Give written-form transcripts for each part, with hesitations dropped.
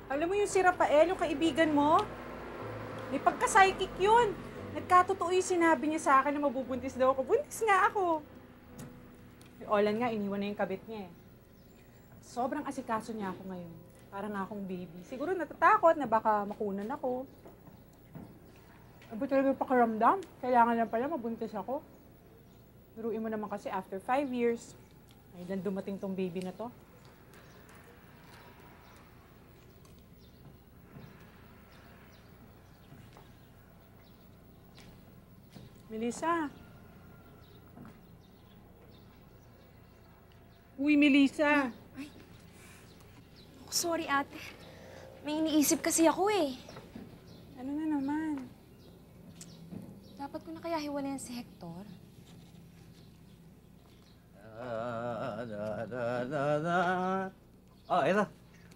Alam mo yung si Rafael, yung kaibigan mo? May pagka-psychic yun. Nagkatotoo yung sinabi niya sa akin na mabubuntis daw ako. Buntis nga ako. Yung Olan nga, iniwan na yung kabit niya eh. Sobrang asikaso niya ako ngayon. Parang akong baby. Siguro natatakot na baka makunan ako. Ano talaga yung pakiramdam? Kailangan lang pala mabuntis ako. Biruin mo naman kasi after 5 years, ay lang dumating tong baby na to. Melissa. Uy, Melissa. Oh, sorry, ate. May iniisip kasi ako eh. Ano na naman? Dapat ko na kaya hiwalayan si Hector? Oh, ito.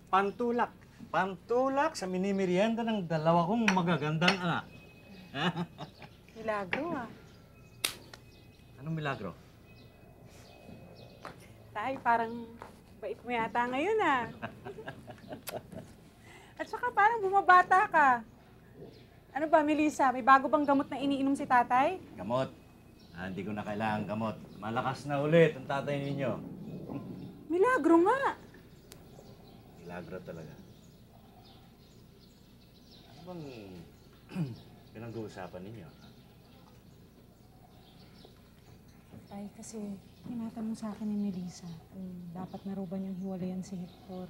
Pantulak. Pantulak sa minimerienda ng dalawa kong magagandang anak. Milagro ah. Anong milagro? Tay, parang bait mo yata ngayon ah. At saka parang bumabata ka. Ano ba, Melissa? May bago bang gamot na iniinom si tatay? Gamot. Hindi ko na kailangan gamot. Malakas na ulit ang tatay ninyo. Milagro nga. Milagro talaga. Ano bang pinag-uusapan ninyo? Tay, kasi tinatanong sa akin ni Melissa kung dapat na raw ba niyang hiwalayan si Hector.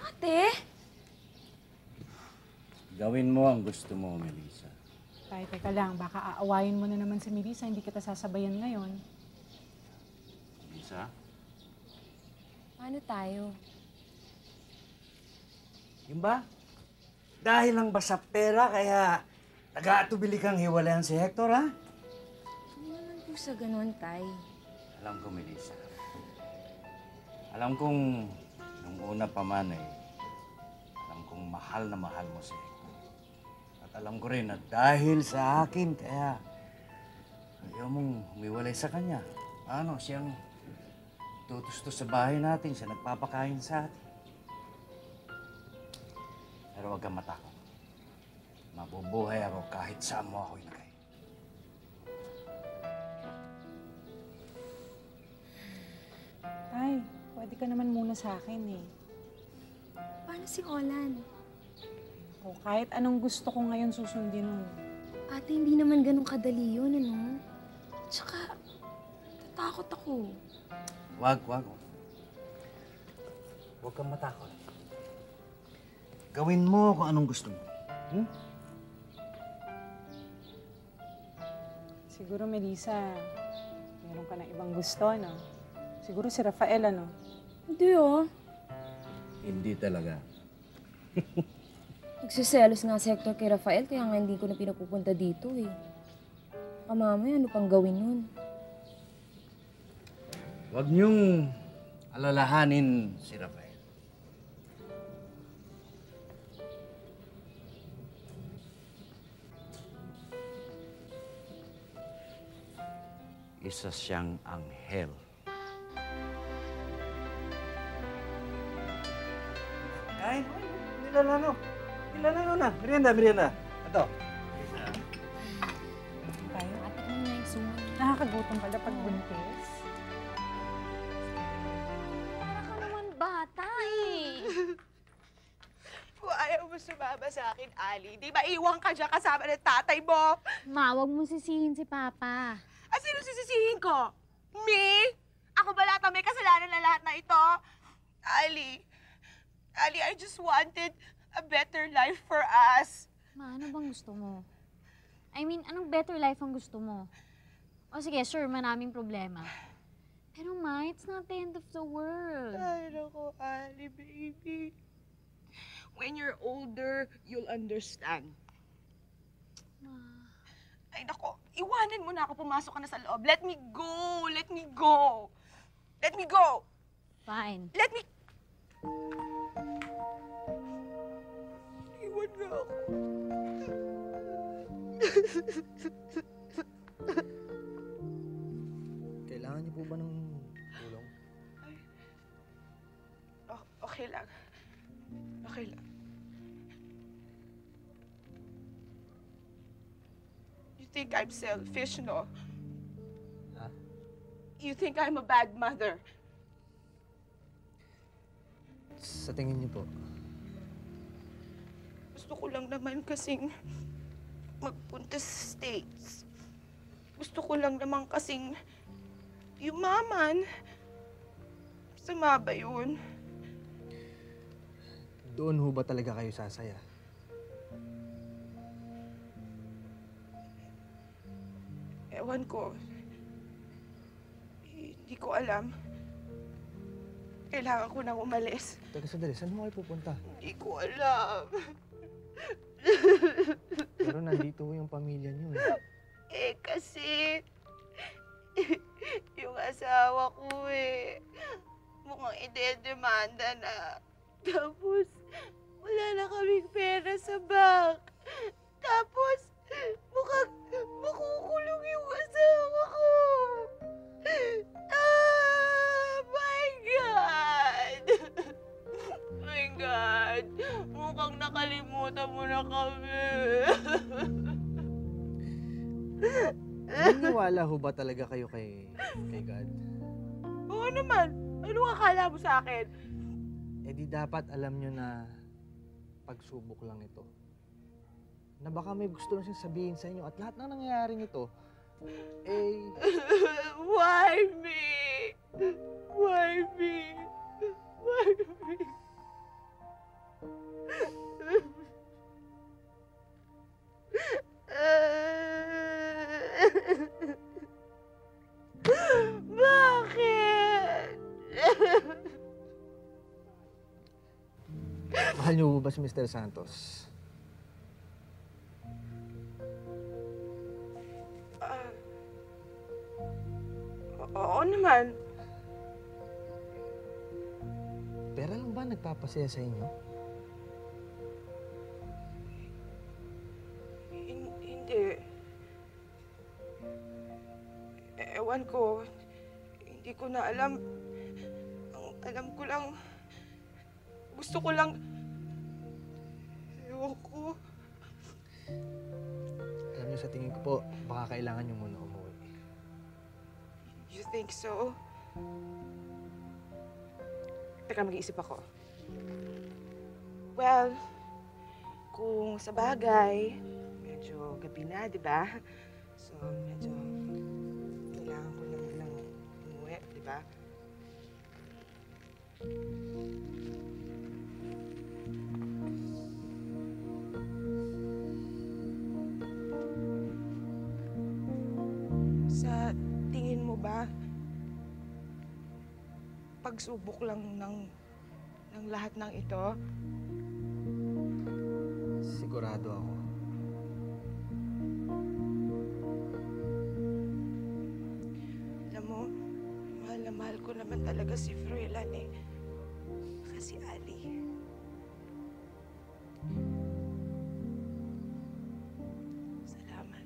Ate? Gawin mo ang gusto mo, Melissa. Tay, teka lang. Baka aawayin mo na naman si Melissa. Hindi kita sasabayan ngayon. Melissa? Paano tayo? Yung ba? Dahil lang ba sa pera kaya nag-aatubili kang hiwalayan si Hector, ha? Hindi naman po sa ganun, Tay. Alam ko, Melissa. Alam kong nung una pa man alam kong mahal na mahal mo si Hector. At alam ko rin na dahil sa akin, kaya ayaw mong humiwalay sa kanya. Siyang tutustos sa bahay natin, siya nagpapakain sa atin. Pero huwag kang matakot. Mabubuhay ako kahit saan mo ako ilagay. Tay, pwede ka naman muna sa akin eh. Paano si Olan? O kahit anong gusto ko ngayon susundin mo. Ate, hindi naman ganun kadali yun, ano? Tsaka, tatakot ako. Wag. Huwag kang matakot. Gawin mo kung anong gusto mo. Hmm? Siguro, Melissa, meron ka na ibang gusto, no? Siguro si Rafael, ano? Hindi ah. Hindi talaga. Nagsiselos nga si Hector kay Rafael, kaya nga hindi ko na pinapupunta dito eh. Mamaya, ano pang gawin nun? Huwag niyong alalahanin si Rafael. Isa siyang anghel. Kain. Nilalano na. Merienda. Ito. Tayo. Ate, ano nga yung suman? Nakakagutom pala pag buntis. Para ka naman bata eh. Kung ayaw mo sumama sa akin, Ali, di ba iwan ka dyan kasama ng tatay mo? Ma, wag mo sisihin si Papa. At sino sisisihin ko? Me? Ako ba lahat ang may kasalanan na lahat na ito? Ali, I just wanted a better life for us. Ma, ano bang gusto mo? I mean, anong better life ang gusto mo? O sige, sure, maraming problema. Pero ma, it's not the end of the world. Ay, naku, Ali, baby. When you're older, you'll understand. Ma, Ay, naku, iwanan mo na ako, pumasok ka na sa loob. Let me go! Let me go! Let me go! fine. Let me... Iwan nga ako. Kailangan niyo po ba ng tulong? Okay lang. Okay lang. think I'm selfish, no? Ha? You think I'm a bad mother. Sa tingin niyo po, Gusto ko lang naman kasing magpunta sa States. Gusto ko lang naman kasing yumaman. Sama ba yun? doon ho ba talaga kayo sasaya? Ewan ko. Hindi ko alam. Kailangan ko nang umalis. Teka, sandali. Saan mo kayo pupunta? Hindi ko alam. Pero nandito ho yung pamilya niyo eh. Kasi yung asawa ko mukhang idedemanda na. Tapos, wala na kaming pera sa bank. Tapos, mukhang makukulong yung asawa ko. My God! My God! Mukhang nakalimutan mo na kami. Naniniwala ho ba talaga kayo kay God? Oo naman. Ano akala mo sa akin? Eh di dapat alam nyo na pagsubok lang ito. Na baka may gusto lang siyang sabihin sa inyo at lahat ng nangyayaring ito, eh, Why me? Why me? Why me? Bakit? mahal niyo ba si Mr. Santos? Oo naman. Pera lang ba nagpapasaya sa inyo? Hindi. Ewan ko. Hindi ko na alam. Ang alam ko lang, gusto ko lang, ewan ko. Alam niyo, sa tingin ko po, baka kailangan niyo muna umuwi. You think so? Teka, mag-iisip ako. Well, kung sa bagay, medyo gabi na, di ba? So, medyo kailangan ko lang umuwi, di ba? Sa tingin mo ba, pagsubok lang ng lahat ng ito? Sigurado ako. Alam mo, mahal na mahal ko naman talaga si Froilan eh. Saka si Ali. Salamat.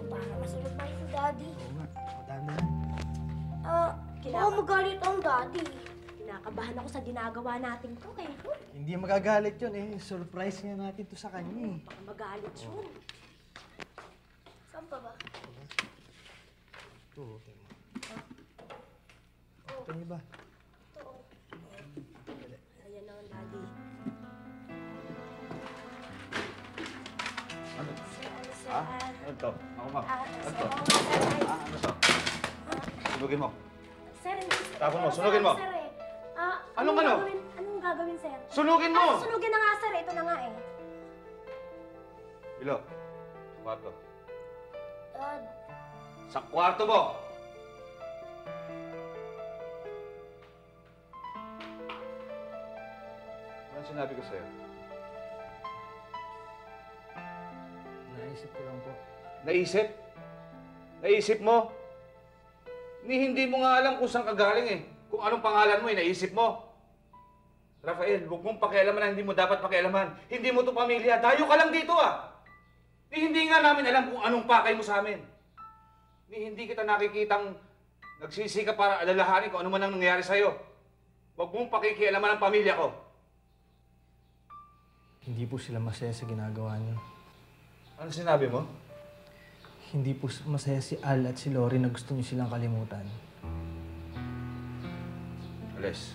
Para masunod na ito, Daddy. Oo nga, madami na. Baka magalit ang Daddy. Kinakabahan ako sa ginagawa natin to eh. Hindi magagalit yun eh. Surprise nga natin to sa kanya eh. Baka magalit yun. Saan pa ba? Ito, okay mo. Ito niyo ba? Ito. Ayan na ang Daddy. Ano? Sir, Ha? Ano to? Ako ma. Ano to? sir, Ano to? Sunugin mo. sir, hindi. Tapon mo, Sir, sunugin mo. Sir, Anong ano? Anong gagawin, sir? Sunugin mo! Sunugin na nga, sir. Ito na nga eh. Bilo. Kwarto. Dad, Sa kwarto mo! Ano sinabi ko sa'yo? Naisip ko lang po. Naisip? Naisip mo? Hindi mo nga alam kung saan ka galing eh. Kung anong pangalan mo naisip mo. Rafael, huwag mong pakialaman na hindi mo dapat pakialaman. Hindi mo to pamilya. Dayo ka lang dito ah. Hindi nga namin alam kung anong pakay mo sa amin. Hindi kita nakikitang nagsisika para alalahanin kung ano man ang nangyayari sa'yo. Huwag mong pakikialaman ang pamilya ko. Hindi po sila masaya sa ginagawa niyo. Ano sinabi mo? Hindi po masaya si Al at si Lori na gusto niyo silang kalimutan. Alis.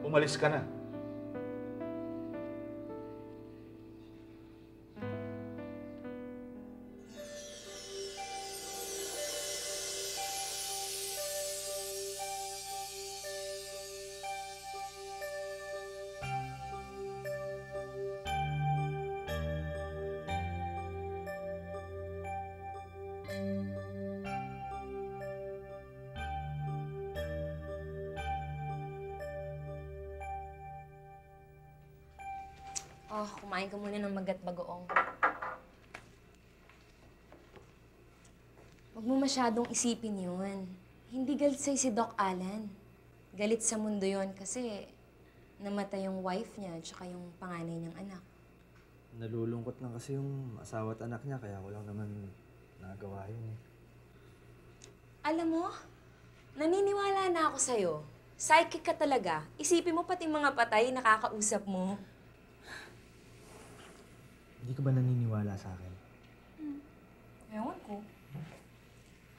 Umalis ka na. Oh, kumain ka muna ng magat bagoong. Huwag mo masyadong isipin yun. Hindi galit sa'yo si Doc Alan. Galit sa mundo yon kasi namatay yung wife niya at saka yung panganay niyang anak. Nalulungkot lang kasi yung asawa at anak niya, kaya ko lang naman nagawa yun eh. Alam mo, naniniwala na ako sa'yo. Psychic ka talaga. Isipin mo pati mga patay nakakausap mo. Hindi ka ba naniniwala sa akin? Ewan ko.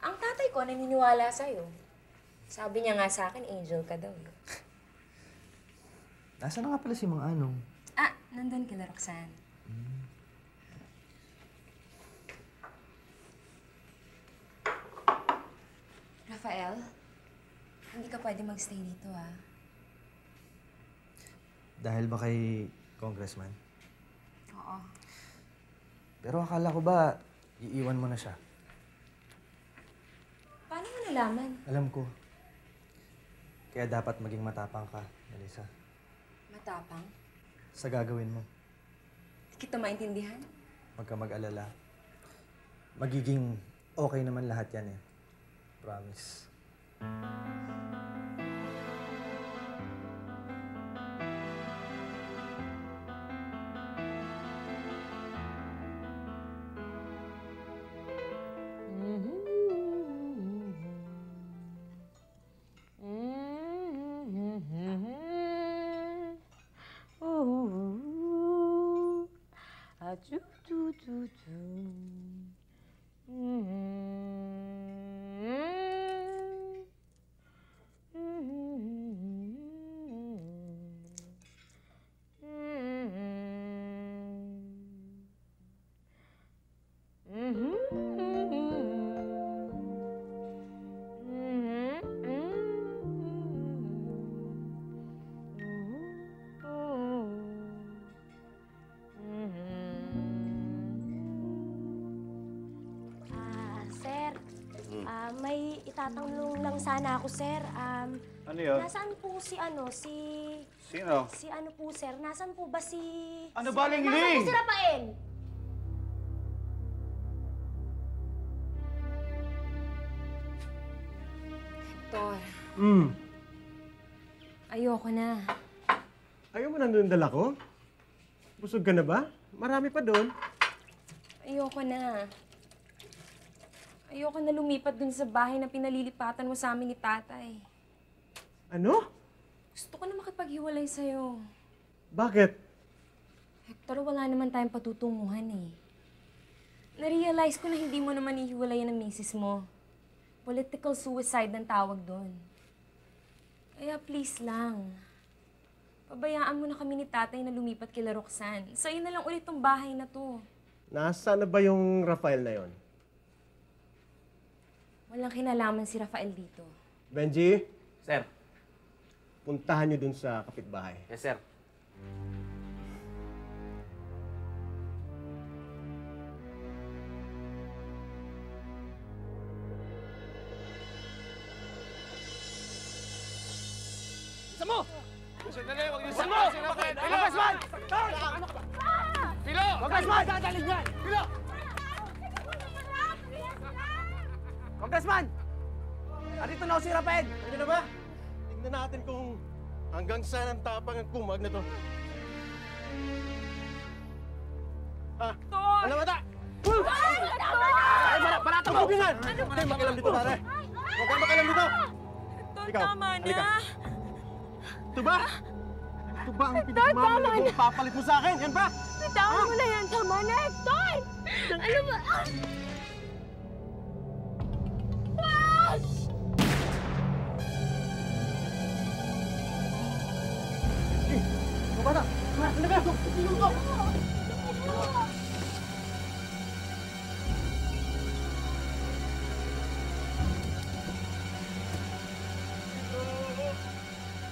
Ang tatay ko naniniwala sa'yo. Sabi niya nga sa akin, angel ka daw. Nasaan na nga pala si Mang Anong? Ah, nandun kila Roxanne. Rafael, hindi ka pwede magstay dito, ah. Dahil ba kay Congressman? Oo. Pero akala ko ba, iiwan mo na siya? Paano mo nalaman? Alam ko. Kaya dapat maging matapang ka, Melissa. Matapang? Sa gagawin mo. Di kita maintindihan? Huwag ka mag-alala. Magiging okay naman lahat yan eh. Promise. Sir, may itatanong lang sana ako, sir. Ano yun? Nasaan po si Sino? si ano po, sir? Nasaan po ba si... Ano ba, Ling Nasaan Ling? po si Rafael? Hector, Hmm. ayoko na. Ayaw mo nandun dala ko? Busog ka na ba? Marami pa doon. Ayoko na. Ayoko na lumipat dun sa bahay na pinalilipatan mo sa amin ni tatay. Ano? Gusto ko na makipaghiwalay sa'yo. Bakit? Hector, wala naman tayong patutunguhan eh. Narealize ko na hindi mo naman ihiwalayan ng misis mo. Political suicide ang tawag doon. Kaya please lang, pabayaan mo na kami ni tatay na lumipat kila Roxanne. Sa'yo na lang ulit tong bahay na to. Nasaan na ba yung Rafael na yon? Walang kinalaman si Rafael dito. Benji, Sir. puntahan niyo dun sa kapitbahay. Yes, sir. mo! Sandali, huwag niyo saktan si Rafael! Pilo! Congressman! Pilo! Congressman! Dadalhin yan! Pilo! Congressman! Andito na si Rafael! Pwede na ba? Tignan natin kung hanggang saan ang tapang ang kumag na to. Ah, ano ba ta? Ay, barata mo! Huwag kayong makialam dito, pare. Huwag kayong makialam dito. Ikaw, halika. Ito ba? Ito ba ang pinagmamala mo papalit mo sa akin? Yan ba? Bitawan mo na yan. Tama na, Hector! Ano ba? Ano ba ta? Halika!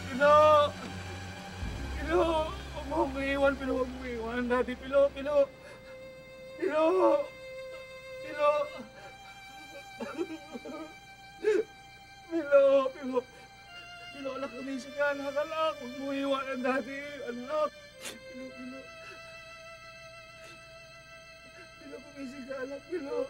Pilo! Pilo! Huwag mo akong iiwan, Pilo. Huwag mo iiwan. Daddy, Pilo, Pilo. Pilo! Pilo! Pilo, Pilo. Pilo, anak, kumisip ka, anak, anak. Huwag mo iiwan, Daddy. Anak. Pilo, Pilo. Pilo, kumisip ka, anak, Pilo.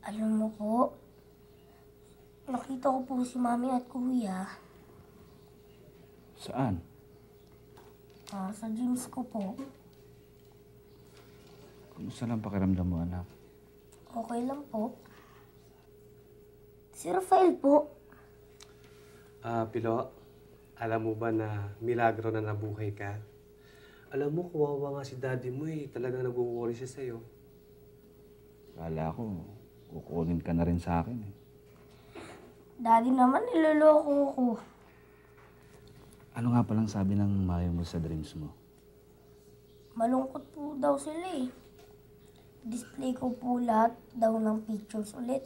Alam mo po, nakita ko po si Mami at Kuya. Saan? Sa gyms ko po. Kumusta lang pakiramdam mo, anak? Okay lang po. Si Rafael po. Pilo, alam mo ba na milagro na nabuhay ka? Alam mo, kawawa nga si daddy mo eh. Talagang nag-worry siya sa'yo. Kala ko, kukunin ka na rin sa akin eh. Daddy naman, niloloko ko. Ano nga palang sabi ng mayo mo sa dreams mo? Malungkot po daw sila eh. Display ko po lahat daw ng pictures ulit.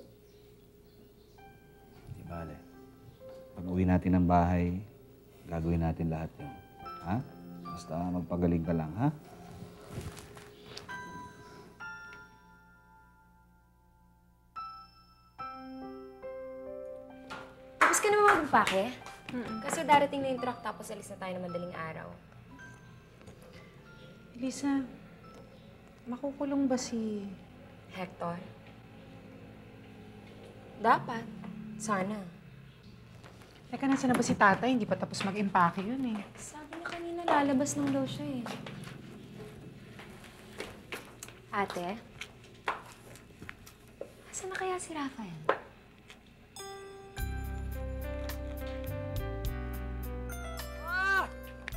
Di bale. Pag uwi natin ng bahay, gagawin natin lahat yun. Ha? Basta magpagaling ka lang, ha? Tapos ka naman magpake? Kasi darating na yung truck tapos alis na tayo ng madaling araw. Elisa, makukulong ba si... Hector? Dapat. Sana. Teka, nasa na ba si tatay? Hindi pa tapos mag-impake yun eh. Sabi niya kanina lalabas ng daw siya eh. Ate? Asan na kaya si Rafael?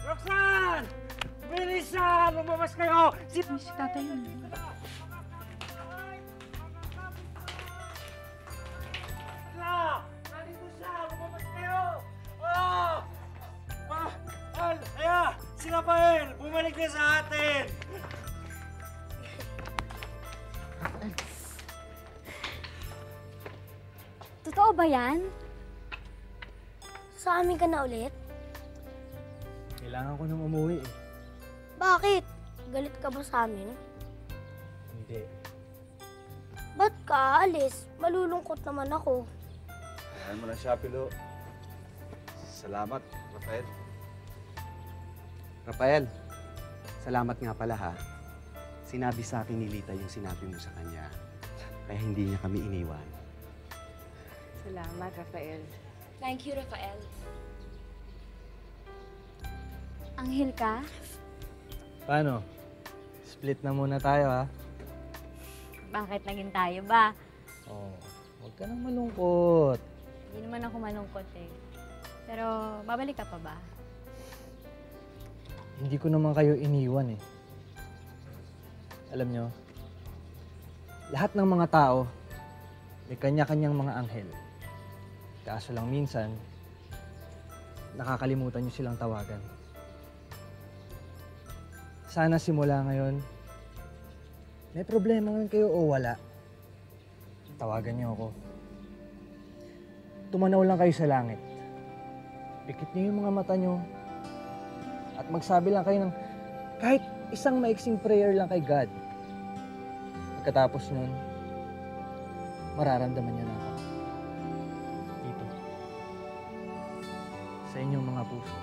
Roxanne! Bilisan! Lumabas kayo! Si tatay yun. Nandito siya! Lumabas kayo! Oh! Ayan! Si Rafael! Bumalik na sa atin! Totoo ba yan? Sa amin ka na ulit? Kailangan ko nang umuwi eh. Bakit? Galit ka ba sa amin? Hindi. Ba't ka aalis? Malulungkot naman ako. Ayan mo na siya, Pilo. Salamat, Rafael. Rafael, salamat nga pala ha. Sinabi sa akin ni Lita yung sinabi mo sa kanya. Kaya hindi niya kami iniwan. Salamat, Rafael. Thank you, Rafael. Anghel ka? Paano? Split na muna tayo ha? Bakit naging tayo ba? Oh, huwag ka nang malungkot. Hindi naman ako malungkot eh. Pero babalik ka pa ba? Hindi ko naman kayo iniwan eh. Alam nyo, lahat ng mga tao may kanya-kanyang mga anghel. Kaso lang minsan, nakakalimutan nyo silang tawagan. Sana simula ngayon, may problema ngayon kayo o wala, tawagan nyo ako. Tumanaw lang kayo sa langit. Pikit nyo yung mga mata nyo at magsabi lang kayo ng kahit isang maiksing prayer lang kay God. Pagkatapos nun, mararamdaman niya na ako. Dito. Sa inyong mga puso.